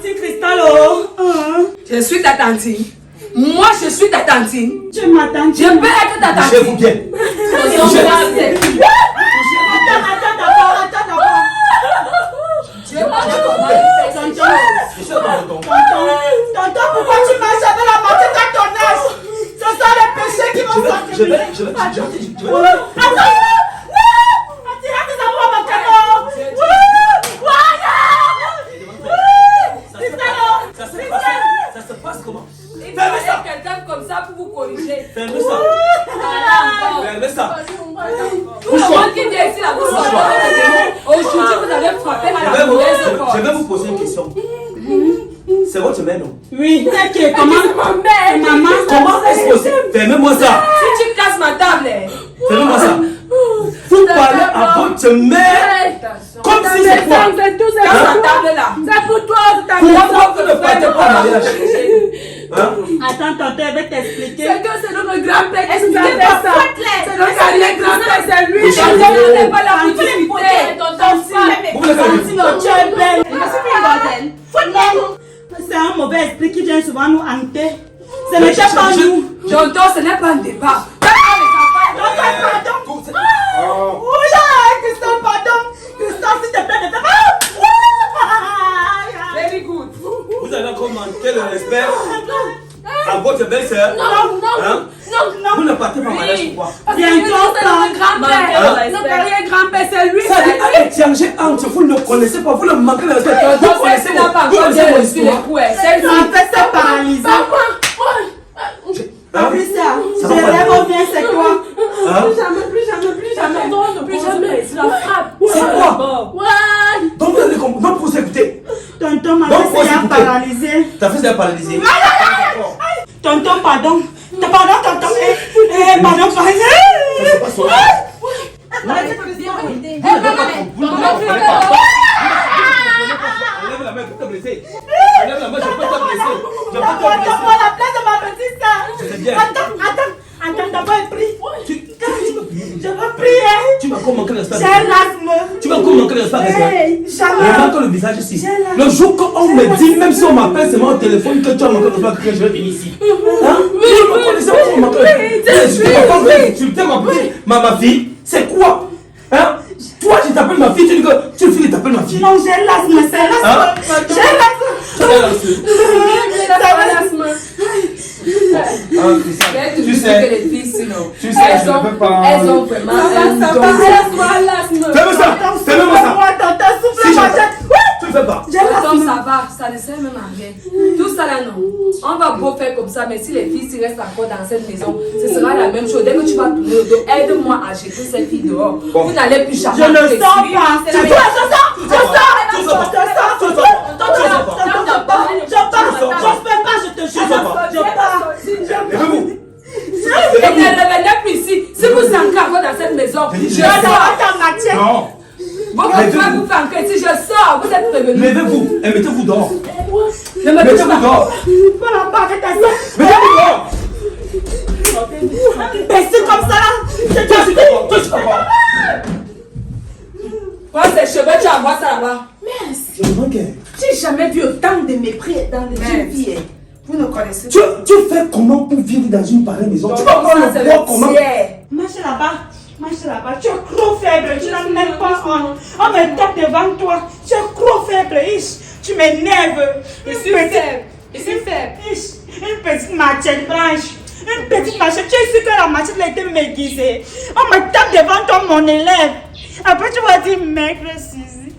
Tantine Cristallo. Je suis ta tantine. Moi, je suis ta tantine. Tu m'attends. Je peux être ta tantine. Bougez-vous bien. Attends d'abord. Tonton, pourquoi tu marches avec la moitié de ton âge? Ce sont les péchés qui vont sortir. Je vais. Attends! Attire tes amours à mon cadeau! Ça se passe comment? Il faut quelqu'un comme ça pour vous corriger. Fermez ça. Fermez ça. Tout le monde qui vient ici, là, vous savez. Aujourd'hui, vous avez frappé à la mauvaise porte. Je vais vous poser une question. C'est votre mère, non? Oui, t'inquiète, comment? Maman, Comment est-ce possible? Fermez-moi ça. Si tu casses ma table, Fermez-moi ça. Vous parlez à votre mère comme si c'est quoi? casse ma table là. c'est pour toi, Pourquoi vous ne partez pas en mariage? Hein? Attends, tonton, je vais t'expliquer. C'est que c'est notre grand-père qui Expliquez fait pas ça. ça. C'est notre arrière-grand-père, c'est lui. Oui, Tonton n'est pas là pour Tantine, discuter. Vous voulez faire Tu es belle. C'est un mauvais esprit qui vient souvent nous hanter. Ce n'était pas nous. Tonton, ce n'est pas un débat. Pardon. Oula, Christophe, pardon. Christophe, s'il te plaît, ne fais pas. Very good. Vous avez encore manqué le respect à votre belle-sœur? Hein? Non. Vous ne partez pas en mariage pourquoi? Bientôt, C'est notre grand-père. Notre arrière-grand-père, c'est lui. Ça dit à échanger entre vous ne connaissez pas, vous ne manquez de respect. Vous connaissez pas vous encore connaissez bien mon reçu les histoire. coups. C'est Ça me fait ça paralyser. Hein? Patricia, Ça je va pas. rêve bien, c'est toi. Hein? Plus jamais. C'est la frappe. C'est quoi? Donc vous allez comprendre, donc vous écoutez. Tonton, ma Donc, fille faut s'est s'écouter. paralysée. Ta fille s'est paralysée. Tonton, pardon. Pardon, tonton. Pardon, Ça se passe comment? Enlève la main, je peux te blesser. Enlève la main, je peux te blesser. Je peux te blesser. Prends la place de ma petite sœur. C'est bien. Attends, d'abord, prie. Je veux prier. Tu m'as encore manqué de respect. J'ai l'asthme. Tu m'as encore manqué de respect. Jamais. Regarde le visage ici. Le jour qu'on me dit, même si on m'appelle seulement au téléphone, que tu as manqué de respect, que je vais venir ici. Hein? Vous me connaissez pas, vous manquez de respect. Tu m'as pas insulté ma fille. C'est quoi? Hein? Toi, tu t'appelles ma fille, tu dis que tu files t'appelles ma fille. Non, j'ai l'asthme, c'est Hein? l'asthme. J'ai l'asthme. Tu sais, que les filles, sinon. tu sais, je ne peux pas. Elles ont vraiment un don. Fais-moi ça, fais-moi ça. Tonton, souffle Si ma je- tête. Tu ne fais pas. J'ai Tonton, l'asthme. ça va, ça ne sert même à rien. Tout ça là, non. On va beau faire comme ça, mais si les filles s'y restent encore dans cette maison, ce sera la même chose. Dès que tu vas tourner le dos, aide-moi à jeter ces filles dehors. Bon. Vous n'allez plus jamais. Je ne apprécier. sors pas. C'est la Je même- Levez-vous. Et ne revenez plus ici. Si vous êtes encore dans cette maison, je sors. Non. Votre frère vous fait encore ici, je sors. Vous êtes prévenus. Levez-vous et mettez-vous dehors. Ne me touche Mettez-vous pas. dehors. Mettez-vous dehors. Baissez comme ça là. Toi, tu comprends. Toi, tu comprends. Prends ses cheveux, tu envoies ça là-bas. Je me manque. J'ai jamais vu autant de mépris dans les jeunes filles. Vous ne connaissez Tu fais comment pour vivre dans une pareille maison? Tu vas Donc, prendre ça, c'est le poids comment? Marche là-bas, tu es trop faible, tu n'as même pas on me tape devant toi, tu es trop faible, tu m'énerves. Je suis faible. Je suis faible. Une petite machette blanche, une petite machette, tu es sûr que la machette a été m'aiguisée. On me tape devant toi, mon élève. Après tu vas dire, maigre Suzy,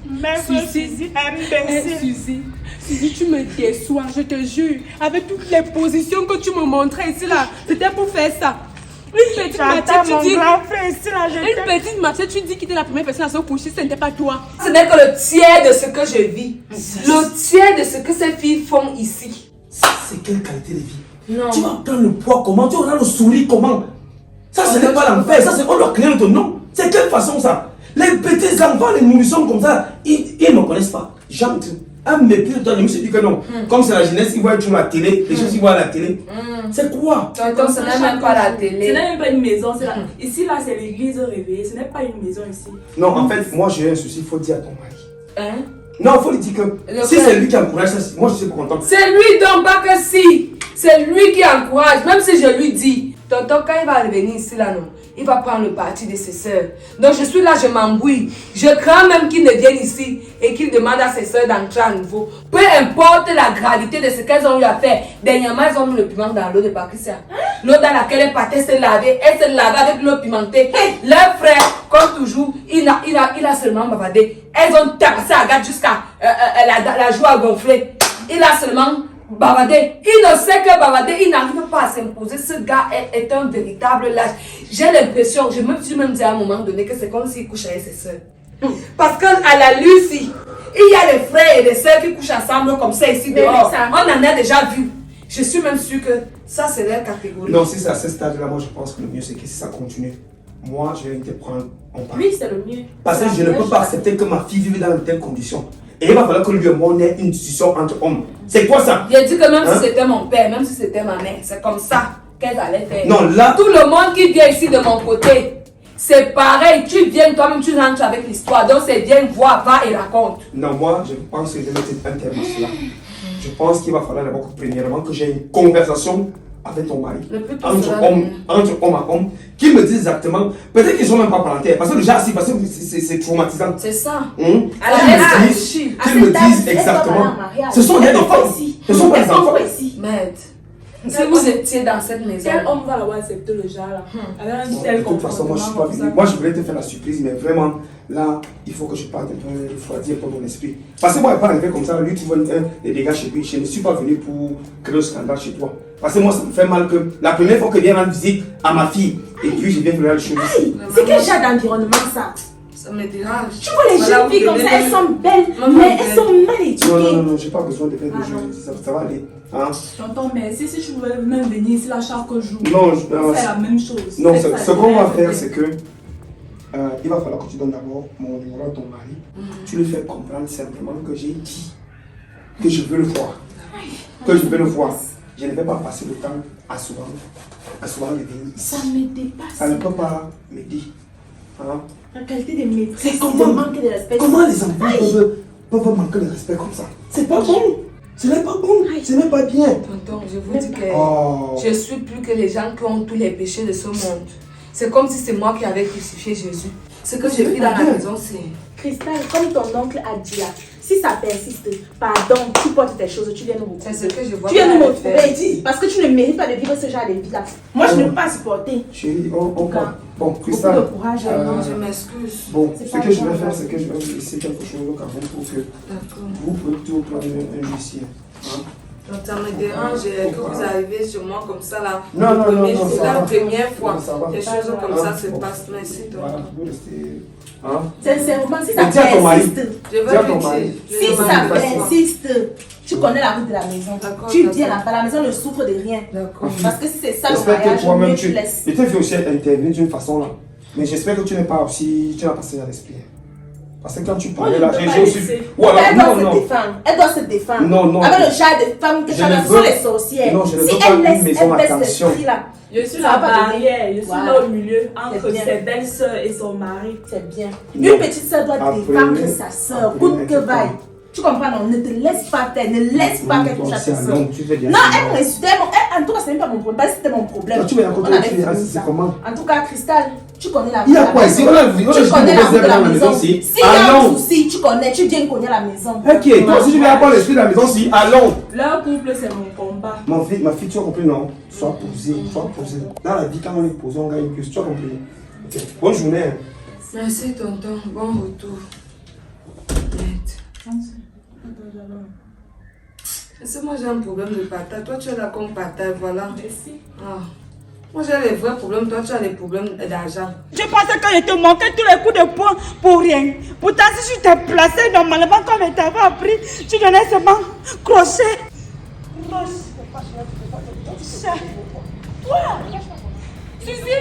imbécile. Suzy, tu me déçois, je te jure. Avec toutes les positions que tu me montrais ici là, c'était pour faire ça. Une petite machette, J'attends tu dis. mon grand frère ici là, Une petite machette, tu dis qu'il était la première personne à se coucher, ce n'était pas toi. Ce n'est que le tiers de ce que je vis. Le tiers de ce que ces filles font ici. Ça, c'est quelle qualité de vie? Non. Tu vas prendre le poids comment? Tu auras le sourire comment? Ça, ce n'est pas l'enfer. Ça, c'est on doit créer notre nom. C'est quelle façon ça? Les petits enfants, les nourrissons comme ça, ils ne me connaissent pas. J'entre. Un mépris de toi, je me suis dit que non. Comme c'est la jeunesse, ils voient toujours la télé, les choses ils voient à la télé. C'est quoi? Tonton, ce n'est même pas la Ce télé. n'est même pas une maison. Ici, là, c'est l'église réveillée. Ce n'est pas une maison ici. Non, en fait, moi j'ai un souci, il faut dire à ton mari. Hein? Non, il faut lui dire que si c'est lui qui encourage ça, moi je suis pas content. C'est lui donc pas que si. C'est lui qui encourage. Même si je lui dis, tonton, quand il va revenir ici là, non, il va prendre le parti de ses soeurs. Donc je suis là, je m'embrouille. Je crains même qu'il ne vienne ici et qu'il demande à ses soeurs d'entrer à nouveau. Peu importe la gravité de ce qu'elles ont eu à faire. Dernièrement, elles ont mis le piment dans l'eau de Patricia. L'eau dans laquelle elle partait se laver. Elle se lavait avec l'eau pimentée. Leur frère, comme toujours, il a seulement bavardé. Elles ont tabassé Agathe jusqu'à la joue à gonfler. Il a seulement bavardé. Il ne sait que bavarder. Il n'arrive pas à s'imposer. Ce gars est un véritable lâche. J'ai l'impression, je me suis même dit à un moment donné que c'est comme s'il couche avec ses soeurs. Parce qu'à la Lucie, il y a les frères et les soeurs qui couchent ensemble comme ça ici dehors. On en a déjà vu. Je suis même sûre que ça c'est leur catégorie. Non, si c'est à ce stade-là, moi je pense que le mieux c'est que si ça continue, moi je vais te prendre en part. Oui, c'est le mieux. Parce que je ne peux pas accepter que ma fille vive dans de telles conditions. Et il va falloir que lui et moi on ait une discussion entre hommes. C'est quoi ça? J'ai dit que même si c'était mon père, même si c'était ma mère, c'est comme ça qu'elle allait faire. Non, là. Tout le monde qui vient ici de mon côté, c'est pareil. Tu viens toi-même, tu rentres avec l'histoire. Donc c'est viens, voir, va et raconte. Non, moi je pense que je vais mettre un terme à cela. Je pense qu'il va falloir d'abord, premièrement, que j'ai une conversation avec ton mari, entre homme à homme, qui me disent exactement, peut-être qu'ils ne sont même pas parentés, parce que déjà, parce que c'est traumatisant. C'est ça. Qu'ils me disent exactement. Ce sont des enfants. Ce sont pas des enfants. Maître, si vous étiez dans cette maison. Quel homme va l'avoir accepté le genre là? De toute façon, moi je suis pas venu. Moi je voulais te faire la surprise, mais vraiment, là, il faut que je parte un peu refroidir pour mon esprit. Parce que moi, je ne vais pas arriver comme ça, lui, tu vois des dégâts chez lui. Je ne suis pas venu pour créer un scandale chez toi. Parce que moi, ça me fait mal que la première fois que je viens rendre visite à ma fille, et puis je viens faire les choses ici. C'est quel genre d'environnement ça? Ça me dérange. Tu vois les jeunes filles comme ça, elles sont belles, mais elles sont mal éduquées. Non, j'ai pas besoin de faire des choses. Ça va aller. Hein? Tonton, mais si tu voulais même venir ici là chaque jour, non, c'est la même chose. Non, ce qu'on va faire, c'est que il va falloir que tu donnes d'abord mon numéro à ton mari. Tu lui fais comprendre simplement que j'ai dit que je veux le voir. Que je veux le voir. Je ne vais pas passer le temps à souvent le venir ici. Ça me dépasse. Ça ne peut pas m'aider. Hein? La qualité des métiers, C'est comment manquer de respect. Comment les enfants peuvent manquer de respect comme ça? C'est pas bon. Ce n'est pas bon. Ce n'est pas bien. Tonton, je vous dis que je suis plus que les gens qui ont tous les péchés de ce monde. C'est comme si c'est moi qui avais crucifié Jésus. Ce que j'ai pris dans la maison, c'est... Cristal, comme ton oncle a dit là, si ça persiste, pardon, tu portes tes choses, tu viens nous retrouver. C'est ce que je vois. Tu viens nous retrouver parce que tu ne mérites pas de vivre ce genre de vie là. Moi, je ne peux pas supporter. Chérie, on va. Bon, Cristal. Beaucoup de courage. Non, je m'excuse. Bon, ce que je vais faire, c'est que je vais vous laisser quelque chose au carreau pour que vous pouvez prendre un huissier. Donc ça me dérange que vous arrivez sur moi comme ça là. Non, c'est la première fois. Des choses comme ça se passent. Merci toi. Voilà, vous restez. Hein? Sincèrement, si ça persiste, je vais si ça persiste, tu connais la route de la maison. Tu viens là-bas, la maison ne souffre de rien. Parce que si c'est ça le mariage, mieux tu laisses. Je t'ai vu aussi intervenir d'une façon là. Mais j'espère que tu n'as pas aussi, tu n'as pas ça à l'esprit. Parce que quand tu parlais là, j'ai aussi. Voilà, elle doit se défendre. Elle doit se défendre. Non. Avec le genre de femme que tu as, ce sont les sorcières. Non, je ne veux si pas une maison à tension. Je suis la barrière, je suis là au milieu entre ses belles-sœurs et son mari. C'est bien. Une petite sœur doit défendre sa sœur, coûte que vaille. Tu comprends, non? Ne te laisse pas faire, ne laisse pas qu'elle touche à ta soeur. Non, elle m'insulte. En tout cas, c'est même pas mon problème. C'était mon problème. Tu vas raconter, c'est comment? En tout cas, Cristal, tu connais la maison. Il y a quoi ici? Tu connais la route de la maison. S'il y a un souci, tu connais, tu viens cogner la maison. Ok, toi aussi tu viens apprendre l'esprit de la maison, si. Allons. Leur couple, c'est mon combat. Ma fille, tu as compris, non? Sois posée. Dans la vie, quand on est posé, on gagne plus. Tu as compris? Ok, bonne journée. Merci, tonton. Bon retour. C'est moi j'ai un problème de partage. Toi tu as la comme partage, voilà. Merci. Moi j'ai les vrais problèmes, toi tu as les problèmes d'argent. Je pensais que je te manquais tous les coups de poing pour rien. Pourtant si je t'ai placé normalement comme je t'avais appris, tu donnais seulement crochet. Toi, Suzy.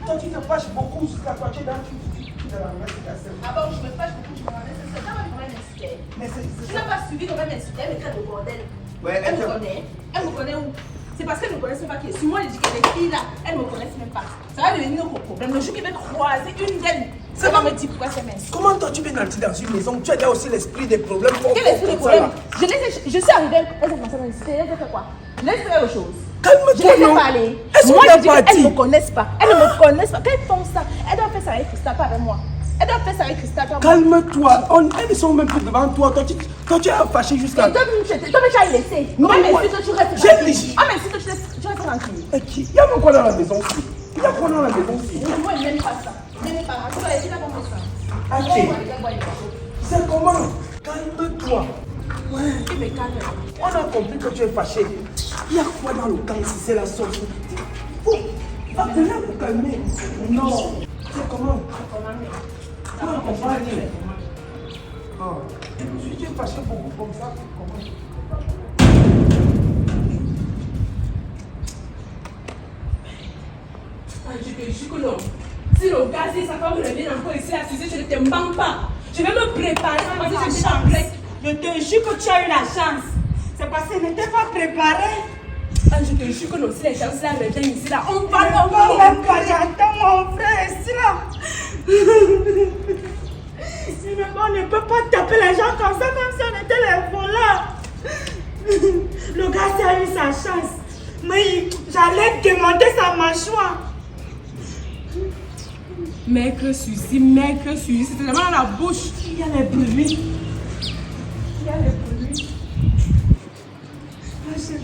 Toi tu te fâches beaucoup jusqu'à toi, tu es dans Ah bon, je me fâche beaucoup, je me ramène, c'est ça, elle m'insultait. Tu n'as pas suivi quand même insulté, elle me traite de bordel. Elle me connaît. Elle me connaît où? C'est parce qu'elle ne connaissent pas qui est. Si moi, je dis que les filles là, elles ne me connaissent même pas. Ça va devenir notre problème. Le jour qui va croiser une d'elles, Ça va me dire pourquoi c'est mince. Comment toi tu viens d'entrer dans une maison, tu as déjà aussi l'esprit des problèmes. Quel est le problème? Je suis arrivée, elle s'est passée dans le cité, elle a fait quoi? Laisse faire autre chose. Calme-toi, Je laisse non. parler. Elles sont Moi, déjà je dis qu'elles parties. ne me connaissent pas. Elles ne me connaissent pas. Qu'elles font ça? Elles doivent faire ça avec Christa, pas avec moi. Elles doivent faire ça avec Christa, pas avec moi. Calme-toi. Elles sont même plus devant toi. Toi, tu as fâché jusqu'à. Et toi, tu as laissé. Non, Ah, mais moi, si toi, tu restes j'ai tranquille. légi. Ah, mais si toi, tu restes tranquille. Il y a quoi dans la maison aussi? Il y a quoi dans la maison aussi? Moi, je n'aime pas ça. Je n'aime pas ça. Tu vas laisser là pour faire ça. Ok. C'est comment? Calme-toi. Ouais. Tu me calmes. On a compris que tu es fâché. Il y a quoi dans le camp si c'est la sortie? Oh, appelez-la pour calmer. Non. C'est comment? Comment on va dire? Si tu es fâché beaucoup comme ça, comment? Je te jure que non. Si le gars, si sa femme revient encore ici, la Suzy, je ne te mens pas. Je vais me préparer parce que je suis en prête. Je te jure que tu as eu la chance. C'est parce qu'elle n'était pas préparée. Ah, je te jure que non, si les gens là reviennent ici, là, on va Même pas, j'entends mon frère ici là. On ne peut pas taper les gens comme ça, comme si on était les voleurs. Le gars a eu sa chance. Mais j'allais démonter sa mâchoire. Maigre Suzy, c'est tellement dans la bouche. Il y a les bruits. Il y a les bruits. Ah, c'est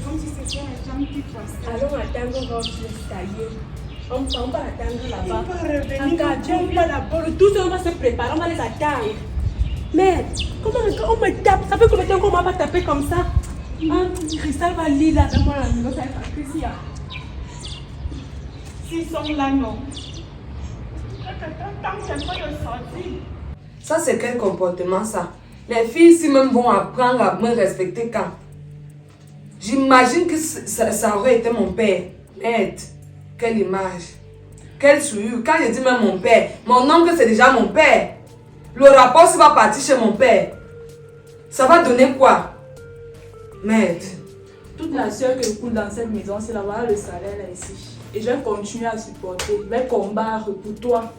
comme si c'était les gens qui passaient. Allons attendre votre escalier. On va attendre là-bas. Il va revenir. Regardons là d'abord. Tous on va se préparer, on va les attendre. Mais comment on me tape? Ça fait combien de temps qu'on m'a pas tapé comme ça? Ah, Christelle va lire là dans moi la maison, ça va être Christelle. S'ils sont là, non. Tant que c'est pas de sortir. Ça, c'est quel comportement, ça? Les filles ici même vont apprendre à me respecter quand? J'imagine que ça aurait été mon père. Merde, quelle image. Quelle souillure. Quand je dis même mon père, mon oncle c'est déjà mon père. Le rapport, ça va partir chez mon père. Ça va donner quoi? Merde. Toute la sueur que coule dans cette maison, c'est là, voilà le salaire là ici. Et je vais continuer à supporter. Je vais combattre pour toi.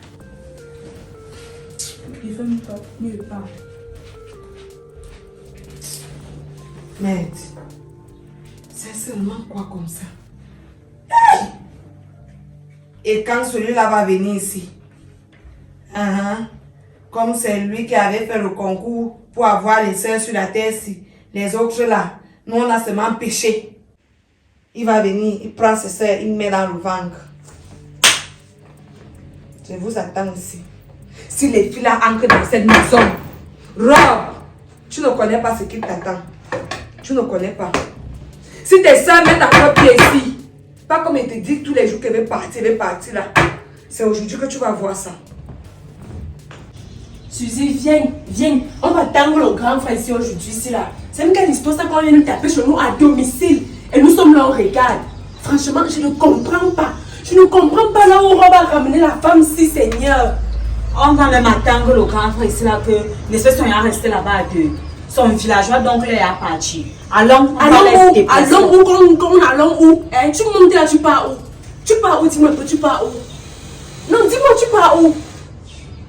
Il fait mieux pas. Merde. C'est seulement quoi comme ça? Et quand celui-là va venir ici, comme c'est lui qui avait fait le concours pour avoir les sœurs sur la terre, si les autres là, nous on a seulement péché. Il va venir, il prend ses sœurs, il met dans le ventre. Je vous attends ici. Si les filles là entrent dans cette maison, Rob, tu ne connais pas ce qui t'attend. Tu ne connais pas. Si tes soeurs mettent encore pied ici, pas comme il te dit tous les jours qu'elle veut partir là. C'est aujourd'hui que tu vas voir ça. Suzy, viens. On va attendre le grand frère ici aujourd'hui, ici là. C'est une quelle histoire ça qu'on vient nous taper chez nous à domicile. Et nous sommes là, on regarde. Franchement, je ne comprends pas. Je ne comprends pas là où on va ramener la femme si Seigneur. On va même attendre le grand frère ici là que les soeurs sont restés là-bas à deux. Son villageois donc il est parti. Allons où? Allons où? Hein? Tu montes là, tu pars où? Tu pars où? Dis-moi un peu, tu pars où? Non, dis-moi, tu pars où?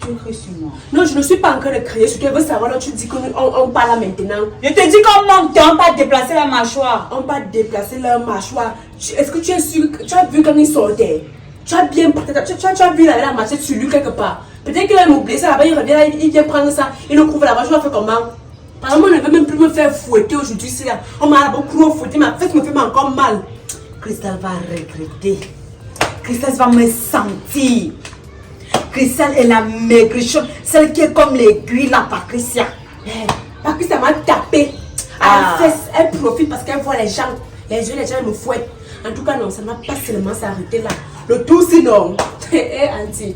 Tu cries sur moi. Non, je ne suis pas en train de crier. Si tu veux savoir, là, tu dis qu'on parle là maintenant. Je te dis qu'on monte, on va déplacer la mâchoire. On va déplacer leur mâchoire. Est-ce que tu es sûr que tu as vu quand ils sortaient? Tu as bien tu as vu la machette sur lui quelque part. Peut-être qu'il a oublié ça là-bas, il revient là, il vient prendre ça, il le couvre là-bas, je vais faire comment? Par exemple, on ne veut même plus me faire fouetter aujourd'hui, c'est là. On m'a beaucoup fouetté, ma fête me fait encore mal. Christelle va regretter. Christelle va me sentir. Christelle est la maigrichonne, celle qui est comme l'aiguille là, Patricia. Patricia m'a tapé. Ah. Elle profite parce qu'elle voit les gens. Les yeux, les gens me fouettent. En tout cas, non, ça ne va pas seulement s'arrêter là. Le tout, sinon. Auntie,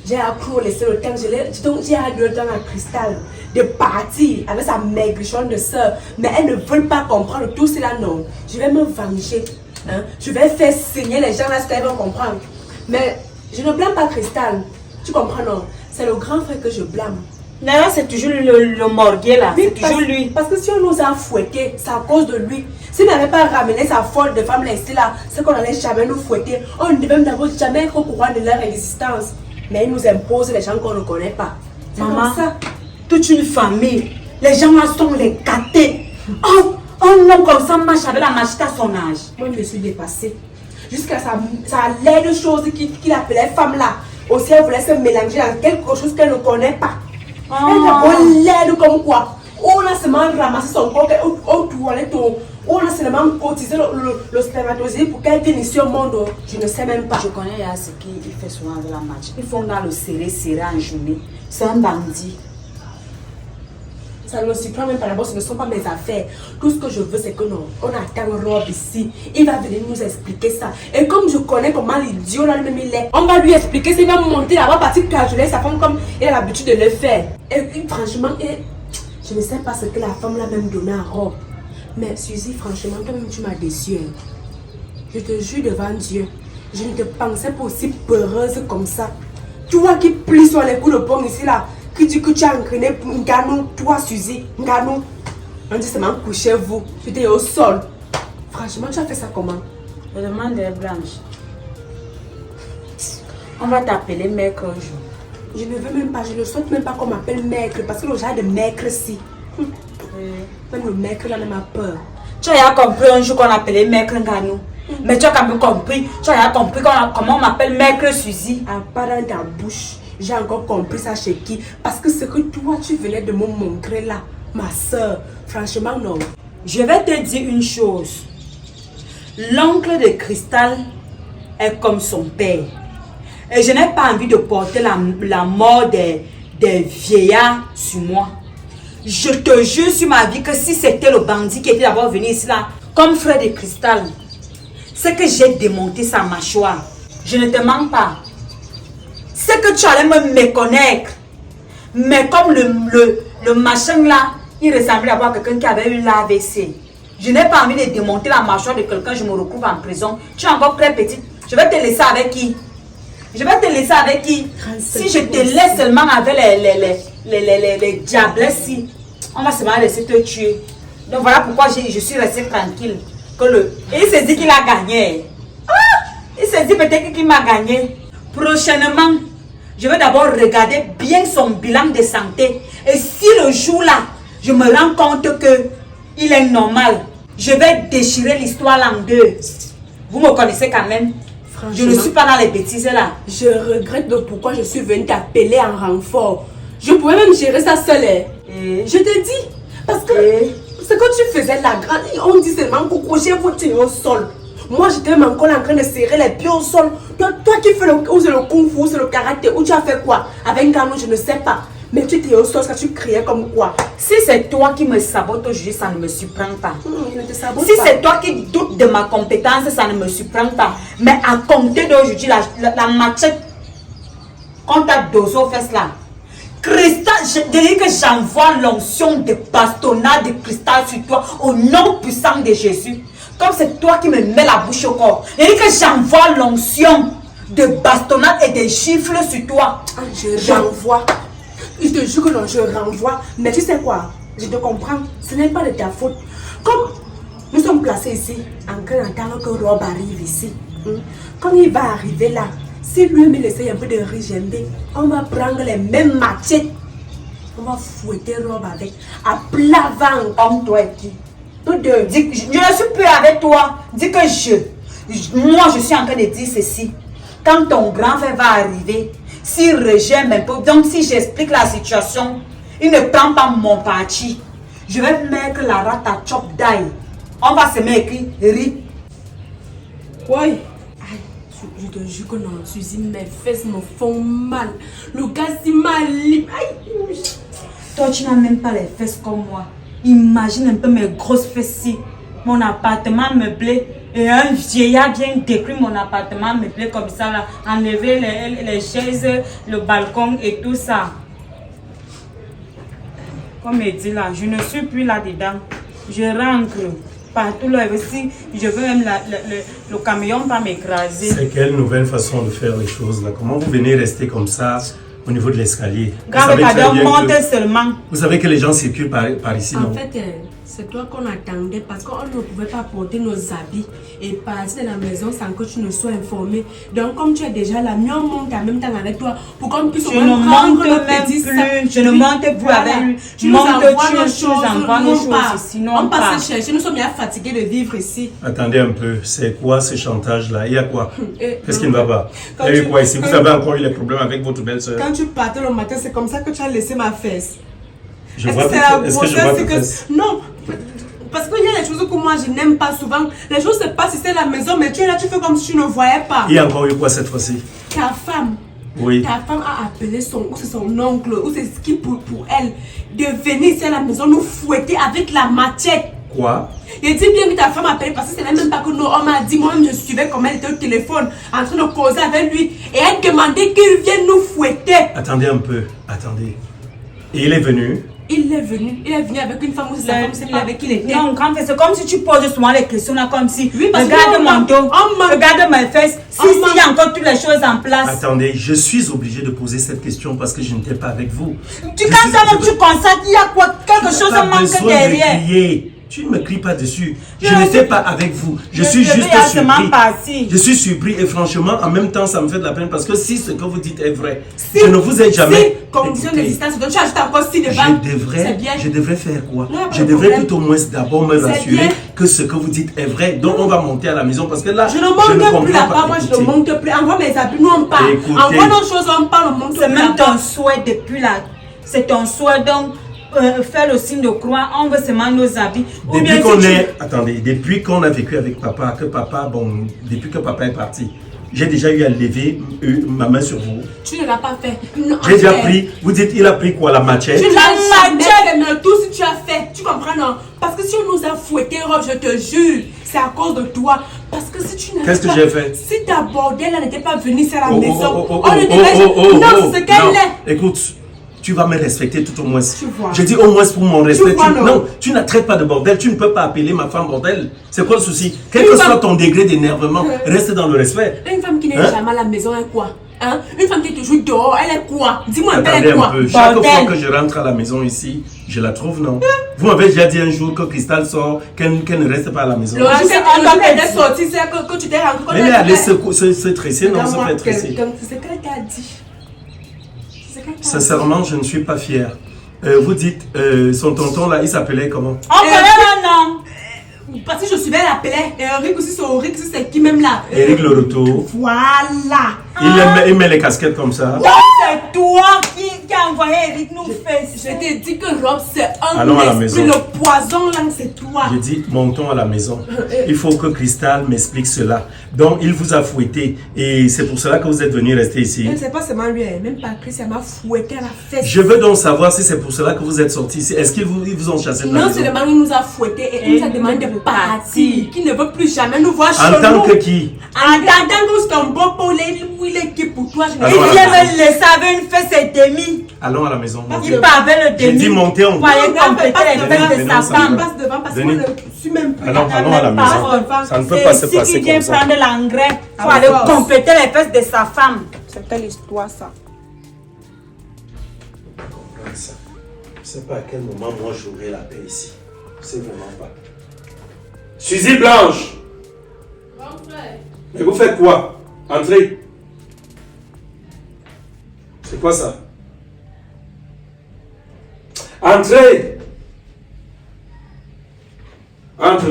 j'ai appris à laisser le temps. J'ai donné le temps à Christelle de partir avec sa maigrichonne de soeur. Mais elles ne veulent pas comprendre. Le tout, c'est là, non. Je vais me venger. Hein? Je vais faire signer les gens là, ce qu'elles vont comprendre. Mais je ne blâme pas Christelle. Tu comprends, non? C'est le grand frère que je blâme. Nana, c'est toujours le morguet là. Oui, C'est toujours lui. Parce que si on nous a fouettés, c'est à cause de lui. S'il n'avait pas ramené sa folle de femme là ici là, c'est qu'on n'allait jamais nous fouetter. On ne devait d'abord jamais être au courant de leur existence. Mais ils nous imposent les gens qu'on ne connaît pas. Maman, toute une famille. Les gens là sont les gâtés. Oh, un homme comme ça marche avec la machette à son âge. Moi, je me suis dépassée. Jusqu'à ça l'air de choses qu'il appelait femme là. Aussi, elle voulait se mélanger dans quelque chose qu'elle ne connaît pas. Elle a l'air comme quoi. On a seulement ramassé son corps, on toilette, on a seulement cotisé le spermatozoïde pour qu'elle vienne ici au monde. Je ne sais même pas. Je connais ce qu'il fait souvent avec la match. Ils font dans le serré en journée. C'est un bandit. Ça ne me surprend même pas d'abord, ce ne sont pas mes affaires. Tout ce que je veux, c'est que non, on attend Rob ici. Il va venir nous expliquer ça. Et comme je connais comment l'idiot là lui-même il est, on va lui expliquer s'il va monter là-bas, partir cajoler sa femme comme il a l'habitude de le faire. Et franchement, je ne sais pas ce que la femme l'a même donné à Rob. Mais Suzy, franchement, toi-même tu m'as déçue. Hein. Je te jure devant Dieu, je ne te pensais pas aussi peureuse comme ça. Toi qui plies sur les coups de pomme ici là. Qui dit que tu as engrainé Nganou, toi Suzy, Nganou. On dit seulement couchez vous, tu étais au sol. Franchement, tu as fait ça comment? Je demande des blanches. On va t'appeler maître un jour. Je ne veux même pas, je ne souhaite même pas qu'on m'appelle maître parce que le genre de maître-ci. Même le maître là m'a peur. Tu as compris un jour qu'on appelait maître Nganou. Mais tu as quand même compris, comment on m'appelle maître Suzy. En parlant de ta bouche. J'ai encore compris ça chez qui? Parce que ce que toi tu venais de me montrer là, ma soeur, franchement non. Je vais te dire une chose. L'oncle de Cristal est comme son père. Et je n'ai pas envie de porter la mort des vieillards sur moi. Je te jure sur ma vie que si c'était le bandit qui était d'abord venu ici là, comme frère de Cristal, c'est que j'ai démonté sa mâchoire. Je ne te mens pas. C'est que tu allais me méconnaître. Mais comme le machin là, il ressemblait à quelqu'un qui avait eu l'AVC. Je n'ai pas envie de démonter la mâchoire de quelqu'un, je me retrouve en prison. Tu es encore très petite. Je vais te laisser avec qui? Je vais te laisser avec qui? Si je te laisse seulement avec les diablesses, on va seulement laisser te tuer. Donc voilà pourquoi je suis restée tranquille. Et il s'est dit qu'il a gagné. Il s'est dit peut-être qu'il m'a gagné. Prochainement, je vais d'abord regarder bien son bilan de santé. Et si le jour là, je me rends compte qu'il est normal, je vais déchirer l'histoire en deux. Vous me connaissez quand même. Je ne suis pas dans les bêtises là. Je regrette de pourquoi je suis venue t'appeler en renfort. Je pouvais même gérer ça seule. Je te dis. Parce que ce que tu faisais la grande, on dit seulement coucoucher vous tu es au sol. Moi, j'étais même encore en train de serrer les pieds au sol. Toi qui fais le kung fu, c'est le karaté, ou tu as fait quoi? Avec Nganou, je ne sais pas. Mais tu étais au sol, ça tu criais comme quoi? Si c'est toi qui me sabote aujourd'hui, ça ne me surprend pas. Je ne te sabote si pas. c'est toi qui doutes de ma compétence, ça ne me surprend pas. Mais à compter d'aujourd'hui, la machette qu'on t'a dosé aux fesses là, Cristal, je dirais que j'envoie l'onction de bastonnade de cristal sur toi au nom puissant de Jésus. Comme c'est toi qui me mets la bouche au corps. Je dis que j'envoie l'onction de bastonnade et de gifles sur toi. Je renvoie. Je te jure que non, je renvoie. Mais tu sais quoi? Je te comprends. Ce n'est pas de ta faute. Comme nous sommes placés ici, en train d'attendre que Rob arrive ici. Quand il va arriver là, si lui-même essaye un peu de régender, on va prendre les mêmes machettes. On va fouetter Rob avec. À plat ventre. Comme toi et qui? Tous deux. Je ne suis plus avec toi. Dis que moi je suis en train de dire ceci. Quand ton grand frère va arriver, s'il rejette un peu, donc si j'explique la situation, il ne prend pas mon parti. Je vais mettre la rate à chop d'ail. On va se mettre écrit RIP. Oui. Je te jure que non, Suzy, mes fesses me font mal. Le gars si mal. Toi, tu n'as même pas les fesses comme moi. Imagine un peu mes grosses fesses ici. Mon appartement meublé. Et un vieillard vient détruire mon appartement meublé comme ça. Là, enlever les chaises, le balcon et tout ça. Comme il dit là, je ne suis plus là-dedans. Je rentre partout là. Aussi, je veux même le camion pas m'écraser. C'est quelle nouvelle façon de faire les choses là? Comment vous venez rester comme ça au niveau de l'escalier. Grave pardon, monte seulement. Vous savez que les gens circulent par ici, non? En fait, c'est toi qu'on attendait parce qu'on ne pouvait pas porter nos habits et partir de la maison sans que tu ne sois informé. Donc, comme tu es déjà là, mieux on monte en même temps avec toi pour qu'on puisse Je ne monte même plus. Je ne monte plus avec lui. Tu nous Monte envoies tu nos es choses, envoie nos choses, sinon on on part. passe chercher. Nous sommes bien fatigués de vivre ici. Attendez un peu, c'est quoi ce chantage-là? Il y a quoi? Qu'est-ce qui ne va pas? Quand Il y a eu tu- quoi ici? Vous quand- avez encore eu les problèmes avec votre belle-sœur? Quand tu partais le matin, c'est comme ça que tu as laissé ma fesse. Je Est-ce vois que c'est la est-ce que je vois grossesse ta fesse? Non, parce qu'il y a des choses que moi je n'aime pas souvent. Les choses se passent ici à la maison, mais tu es là, tu fais comme si tu ne voyais pas. Il y a encore eu quoi cette fois-ci? Ta femme. Oui. Ta femme a appelé ou c'est son oncle, ou c'est ce qui pour elle, de venir ici à la maison nous fouetter avec la machette. Quoi? Il dit bien que ta femme a appelé parce que ce n'est même pas que nous, on m'a dit, moi-même je suivais comme elle était au téléphone en train de causer avec lui et elle demandait qu'il vienne nous fouetter. Attendez un peu, attendez. Et il est venu? Il est venu avec une femme ou c'est sa femme, je ne sais pas avec qui il était. Non, grand frère, c'est comme si tu poses souvent les questions là, comme si. Oui, parce que regarde on mon dos, m'a- regarde mes fesses. Si, il y a encore toutes les choses en place. Attendez, je suis obligé de poser cette question parce que je n'étais pas avec vous. Tu Je quand suis- toi-même tu constates qu'il y a quoi, quelque chose Pas manque besoin derrière. de crier. Tu ne me cries pas dessus. Je Je n'étais suis- pas avec vous. Je Je suis vais juste seulement surpris. passer. Je suis surpris et franchement, en même temps, ça me fait de la peine parce que si ce que vous dites est vrai, je ne vous ai jamais. Si, condition Écoutez, d'existence, donc tu ajoutes encore si devant. C'est bien. je devrais faire quoi? Non, pas Je de devrais problème. tout au moins d'abord me C'est rassurer bien. que ce que vous dites est vrai. Donc on va monter à la maison parce que là, Je ne comprends monte plus pas. là-bas, moi je Écoutez, ne monte plus. Envoie mes habits, nous on parle. Écoutez. Envoie nos choses, on parle, on monte C'est plus même là-bas. ton souhait depuis là. C'est ton souhait donc. Faire le signe de croix, on veut seulement nos habits. Ou bien Depuis qu'on si tu- est, attendez, depuis qu'on a vécu avec papa, depuis que papa est parti, j'ai déjà eu à lever ma main sur vous. Tu ne l'as pas fait. Non, J'ai déjà en fait, pris, vous dites, il a pris quoi, la machette? Tu La l'as jamais machette. fait, mais tout ce que tu as fait, tu comprends non? Parce que si on nous a fouetté, Rob, je te jure, c'est à cause de toi. Parce que si tu n'avais Qu'est-ce que pas- j'ai fait? Si ta bordel n'était pas venue ici à la Oh, maison, oh, oh, on ne dirait non, c'est ce qu'elle non. est. Écoute, tu vas me respecter tout au moins. Tu vois. Je dis au moins pour mon respect. vois, non. Non, tu ne traites pas de bordel. Tu ne peux pas appeler ma femme bordel. C'est quoi le souci? Quel Une que femme- soit ton degré d'énervement, reste dans le respect. Une femme qui n'est Hein? jamais à la maison, elle est quoi? Hein? Une femme qui est toujours dehors, elle est quoi? Dis-moi un peu, elle Attendez est quoi? un peu. Chaque Bordel. fois que je rentre à la maison ici, je la trouve, non? Vous m'avez déjà dit un jour que Cristal sort, qu'elle ne reste pas à la maison. Le jour on doit qu'elle est dire. sortie, c'est que tu t'es rendu compte. Elle est allée se tresser, non, se fait tresser. C'est ce qu'elle t'a dit. C'est ce qu'elle t'a dit. Sincèrement, je ne suis pas fier. Vous dites, son tonton là, il s'appelait comment? On connaît un nom. Parce que je suivais la plaie. Et Eric aussi, c'est Eric, c'est qui même là? Éric Le Retour. Voilà. Il met les casquettes comme ça. C'est toi qui a envoyé Eric nous faire Je t'ai dit que Rob, c'est un Allons à la esprit. maison. Le poison là, c'est toi. J'ai dit, montons à la maison. Il faut que Cristal m'explique cela. Donc, il vous a fouetté. Et c'est pour cela que vous êtes venu rester ici. Elle, c'est pas seulement lui, même Patrice, elle m'a fouetté à la fesse. Je veux donc savoir si c'est pour cela que vous êtes sorti ici. Est-ce qu'ils vous ont chassé de la Non maison? seulement il nous a fouetté et il nous a demandé de partir. Qu'il ne veut plus jamais nous voir En chez tant nous. que qui? En tant que c'est un bon pour il est qui pour toi? Je ne Alors, Il sais vient pas. me laisser avec une fesse et demi. Allons à la maison. montez. Il part avec le J'ai demi. dit monter en Pour aller haut. compléter les Venez, fesses de venez sa ensemble. femme. Passe devant parce qu'on Venez. ne suit même plus. Allons à la maison. Ça ne peut pas se C'est passer ici qu'il vient comme ça. prendre l'engrais pour À aller force. compléter les fesses de sa femme. C'est quelle histoire ça? Ça. Je ne sais pas à quel moment moi j'aurai la paix ici. Je sais vraiment pas. Suzy Blanche! Mais vous faites quoi? Entrez. C'est quoi ça? Entrez! Entre.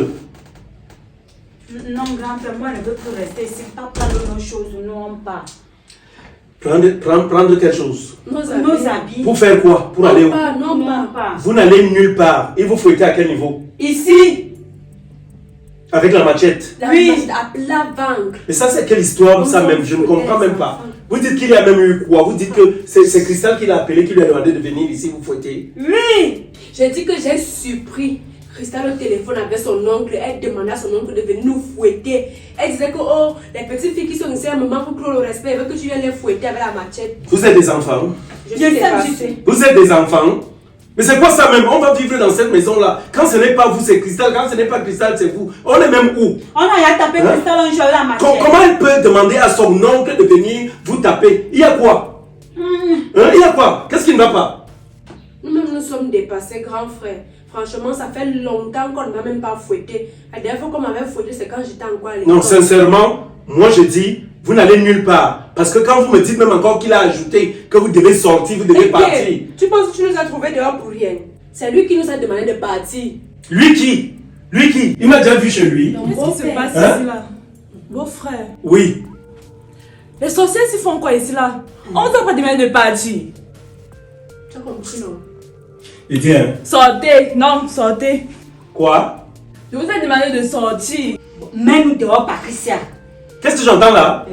Non, grand-père, moi, je ne veux plus rester ici. Pas prendre nos choses, nous on part. Prendre quelque chose. Nos Nos habits. Pour faire quoi? Pour aller où? Non, Nous pas. on part. Vous n'allez nulle part. Il vous fouettez à quel niveau? Ici. Avec la machette. Oui. À plat ventre. Mais ça, c'est quelle histoire, ça même? Je ne comprends même pas. Vous dites qu'il y a même eu quoi? Vous dites que c'est Cristal qui l'a appelé, qui lui a demandé de venir ici vous fouetter. Oui. J'ai dit que j'ai surpris Cristal au téléphone avec son oncle. Elle demandait à son oncle de venir nous fouetter. Elle disait que oh, les petites filles qui sont ici à un moment pour clore le respect, elle veut que tu viennes les fouetter avec la machette. Vous êtes des enfants. Je sais. Vous êtes des enfants. Mais c'est quoi ça même? On va vivre dans cette maison-là. Quand ce n'est pas vous, c'est Cristal. Quand ce n'est pas Cristal, c'est vous. On est même où? On a tapé Hein? Cristal un jour la machette. Comment elle peut demander à son oncle de venir vous taper? Il y a quoi? Hein, il y a quoi? Qu'est-ce qui ne va pas? Nous-mêmes, nous sommes dépassés, grand frère. Franchement, ça fait longtemps qu'on ne m'a même pas fouetté. La dernière fois qu'on m'avait fouetté, c'est quand j'étais encore à l'école. Non, sincèrement, moi je dis, vous n'allez nulle part. Parce que quand vous me dites même encore qu'il a ajouté que vous devez sortir, vous devez partir. Tu penses que tu nous as trouvés dehors pour rien? C'est lui qui nous a demandé de partir. Lui qui? Lui qui? Il m'a déjà vu chez lui. Qu'est-ce qui se passe Hein? ici là? Beau-frère. Oui. Les sorciers ils font quoi ici là? On ne t'a pas demandé de partir. Tu as compris, non? Et tiens. Sortez, non, sortez. Quoi? Je vous ai demandé de sortir. Même dehors, Patricia. Qu'est-ce que j'entends là?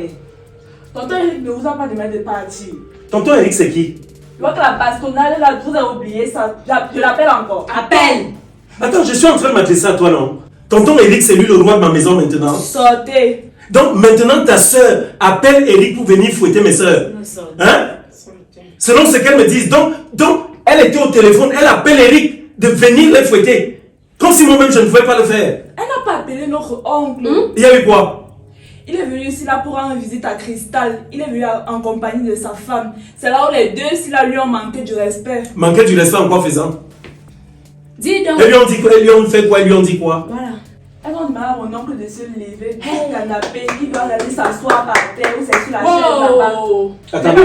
Tonton Eric ne vous a pas demandé de partir. Tonton Eric, c'est qui? Je vois que la bastonnade là, vous avez oublié ça. Je l'appelle encore. Appelle. Attends, je suis en train de m'adresser à toi, non? Tonton Eric, c'est lui le roi de ma maison maintenant. Sortez. Donc maintenant, ta soeur appelle Eric pour venir fouetter mes soeurs. Hein? Selon ce qu'elle me dit. Donc, elle était au téléphone, elle appelle Eric de venir les fouetter. Comme si moi-même je ne pouvais pas le faire. Elle n'a pas appelé notre oncle. Il y a eu quoi? Il est venu ici là pour rendre visite à Cristal. Il est venu en compagnie de sa femme. C'est là où les deux ici là lui ont manqué du respect. Manquer du respect en quoi faisant? Dis donc. Elles lui ont dit quoi? Elles lui ont fait quoi? Elles lui ont dit quoi? Voilà. Elles vont demander à mon oncle de se lever du canapé. Il doit aller s'asseoir par terre ou c'est sur la chaise là-bas. Oh. Attendez,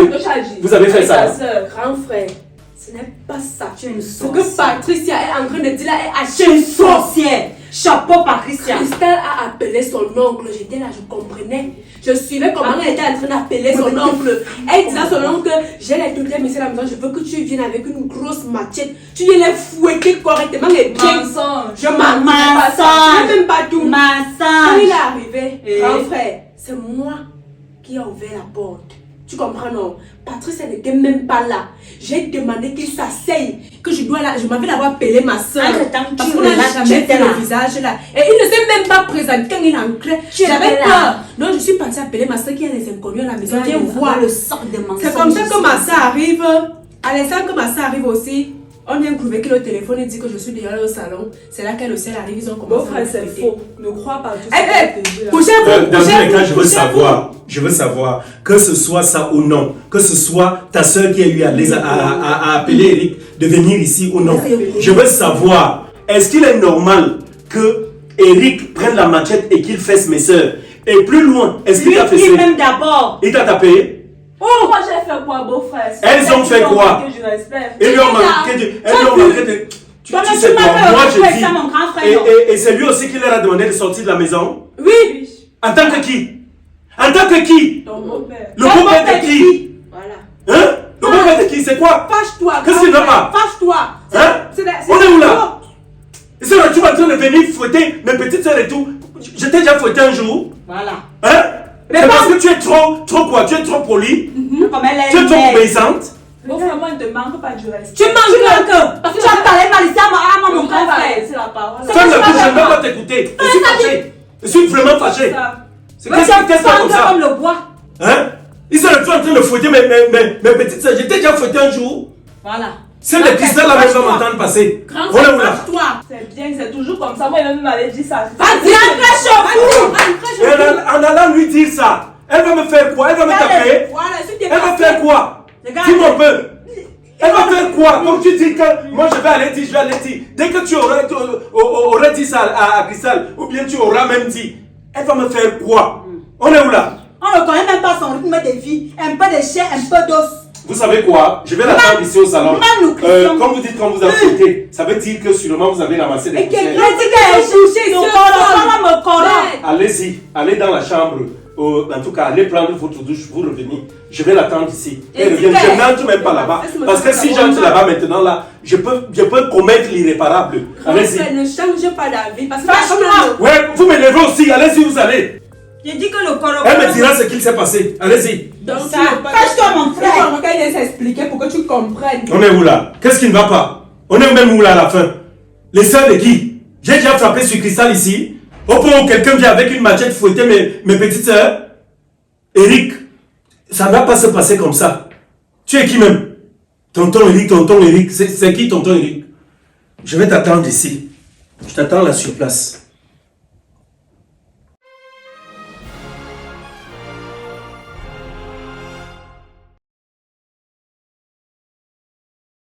vous avez fait ça? Ta soeur, grand frère. Ce n'est pas ça. Tu es une Ce sorcière. que Patricia est en train de dire là est Tu es une sorcière. Chapeau, Patricia. Christelle a appelé son oncle. J'étais là, je comprenais. Je suivais comment elle était en train d'appeler son oncle. Elle disait à son oncle que j'ai les totems ici à la maison. Je veux que tu viennes avec une grosse machette. Tu viens les fouetter correctement et bien. Mensonge. Je m'en pas ça. Je sais même pas tout. Quand Massage. il est arrivé, grand frère, c'est moi qui ai ouvert la porte. Tu comprends, non? Patricia n'était même pas là. J'ai demandé qu'il s'asseye, que je m'avais d'abord appelé ma soeur. Entre-temps, Parce tu qu'on n'a relaxes, jamais tu fait étais le là. visage là. Et il ne s'est même pas présenté quand il entrait. Tu J'avais étais peur. là. Donc je suis partie appeler ma soeur qui a des inconnus à la maison. Viens Voir voir. le sang des mensonges. C'est comme ça que ma soeur arrive. À l'instant que ma soeur arrive aussi, on vient trouver qu'il est au téléphone et dit que je suis déjà au salon. C'est là qu'elle aussi elle arrive, ils ont commencé Beau-frère, à c'est discuter. faux. Ne crois pas tout Eh, ça. eh, couchez-vous, Dans tous les cas, couchez-vous. je veux savoir, que ce soit ça ou non, que ce soit ta soeur qui a eu à appeler Eric de venir ici ou non. Je veux savoir, est-ce qu'il est normal que Eric prenne la machette et qu'il fasse mes soeurs? Et plus loin, est-ce qu'il t'a fait ça? Lui-même d'abord. Il t'a tapé? Oh, moi j'ai fait quoi, beau-frère? Elles ont fait quoi? Du respect. Ils lui ont manqué de... Elles lui ont manqué de... Tu Toi, sais tu quoi, m'as moi fait je ça, mon grand frère, non? dis... Et c'est lui aussi qui leur a demandé de sortir de la maison? Oui. En tant que qui? En tant que qui? Ton beau-père. Le beau-père de qui? Voilà. Hein? Le beau-père de qui? C'est quoi? Fâche-toi. Qu'est-ce grand qui ne va frère. pas? Fâche-toi. Hein? On est où là? Et c'est là tu vas en train de venir fouetter mes petites soeurs et tout. Je t'ai déjà fouetté un jour. Voilà. Hein? C'est parce que tu es trop quoi? Tu es trop poli? Comme elle Tu es est trop mère. obéissante? Beau-frère, moi je ne te manque pas du respect. Tu manques que. Parce que tu as parlé mal ici à moi, mon grand frère. C'est la parole. Ferme la bouche, je ne vais pas t'écouter. Je suis fâché. Je suis vraiment fâché. Ça. C'est qu'est-ce que c'est comme ça? Comme le bois. Hein? Ils sont en train de fouetter mes petites soeurs. J'étais déjà fouetté un jour. Voilà. C'est le cristal là, même va m'entendre passer. Grand On est frère, où là? fâche-toi. C'est bien, c'est toujours comme ça. Moi, il m'avait dit ça. Vas-y, après chaud. Et en allant lui dire ça, elle va me faire quoi? Elle va me taper? Voilà, si t'es Elle va pas faire quoi? Regarde. Dis-moi un peu. Elle va faire quoi? Comme tu dis que moi je vais aller dire. Dès que tu aurais dit ça à Cristal, ou bien tu auras même dit, elle va me faire quoi? On est où là? On ne connaît même pas son rythme de vie. Un peu de chair, un peu d'os. Vous savez quoi? Je vais l'attendre ici au salon. nous Christian. Comme vous dites, quand vous avez fouetté, ça veut dire que sûrement vous avez ramassé des Et quelqu'un poussières. dit qu'elle est touchée Ton sur corps, me corps. Allez-y, allez dans la chambre. En tout cas, allez prendre votre douche, vous revenez. Je vais l'attendre ici. Et Elle dis revient. Je qu'elle- n'entre même pas là-bas. Laisse-moi Parce que dire si ça, j'entre maman. là-bas maintenant, là, je peux commettre l'irréparable. Grand Allez-y. frère, ne change pas d'avis. Parce que Fâche-toi. Ouais, vous me levez aussi. Allez-y, vous allez. J'ai dit que le corps. Elle me dira ce qu'il s'est passé. Allez-y. Donc, Ça, fâche-toi, mon frère. frère. Quand il s'expliquer pour que tu comprennes. On est où là? Qu'est-ce qui ne va pas? On est même où là à la fin? Les sœurs de qui? J'ai déjà frappé sur Cristal ici. Au point où quelqu'un vient avec une machette fouetter mes petites sœurs. Eric, ça ne va pas se passer comme ça. Tu es qui même? Tonton Eric, c'est qui tonton Eric? Je vais t'attendre ici. Je t'attends là sur place.